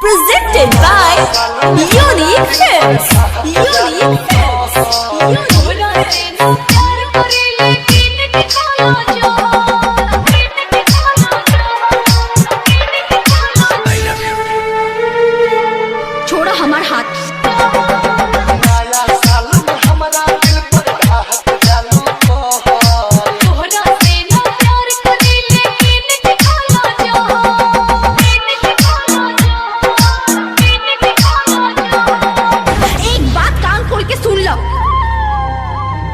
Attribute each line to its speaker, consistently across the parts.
Speaker 1: Presented by Unique Films. Unique Films. छोड़ो हमार हाथ।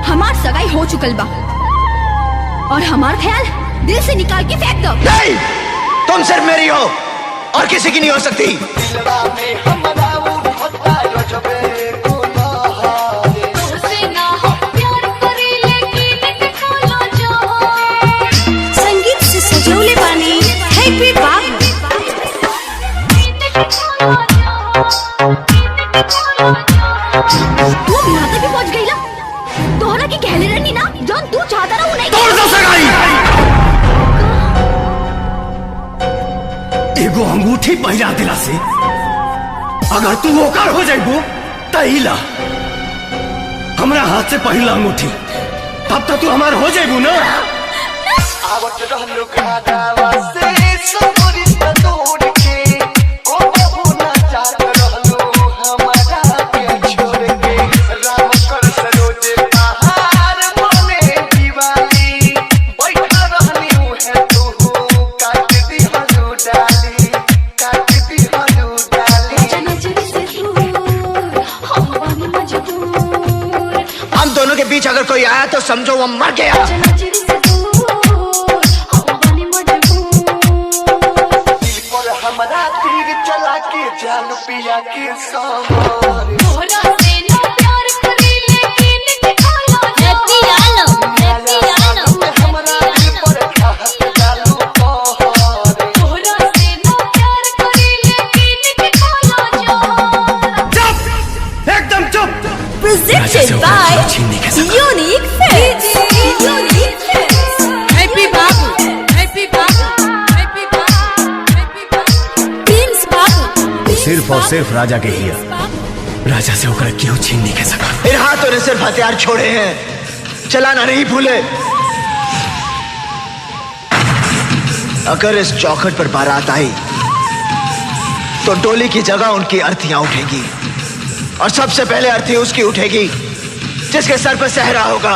Speaker 1: हमार सगाई हो चुकल बा और हमार ख्याल दिल से निकाल के फेंक दो।
Speaker 2: नहीं, तुम सिर्फ मेरी हो और किसी की नहीं हो सकती।
Speaker 1: संगीत से सजौले बानी हैप्पी बाग। तू बिहार तक भी पहुंच गई ना? तोहरा की कहले रहनी ना जौन तू चाहता ना वो नहीं।
Speaker 2: तोड़ दो सगाई। एगो अंगूठी पहिरा दिला से अगर तू ओकर हो जाइबो तहिला हमरा हाथ से पहिला अंगूठी तब तक तू हमार हो जाइबो ना। आवत रहलो खादावा से सकोरी तोड़ के को बहुना चाहत रहलो हमारा के छोड़ के राम कर सरोज पहाड़ बने दीवाली बैठा रहनी है तू काट दी हलू डाली काट दी हलू डाली। हम दोनों के बीच अगर कोई आया तो समझो वो मर गया। हमारा तीर चला के जान पिया के सामान तोहरा से ना प्यार करी लेकिन निकालो हैप्पी आलम हमारा दिल पर खात डालो तोहरा से ना प्यार करी लेकिन निकालो चुप एकदम चुप।
Speaker 1: Presented by Unique Films. Unique Films. Happy Babu. Happy Babu. Happy Babu. Happy Babu. Prince Babu.
Speaker 2: सिर्फ और सिर्फ राजा के ही राजा से होकर क्यों छीन नहीं सका। इन हाथों ने सिर्फ हथियार छोड़े हैं, चलाना नहीं भूले। अगर इस चौखट पर बारात आई तो डोली की जगह उनकी अर्थियां उठेगी और सबसे पहले अर्थी उसकी उठेगी जिसके सर पर सहरा होगा।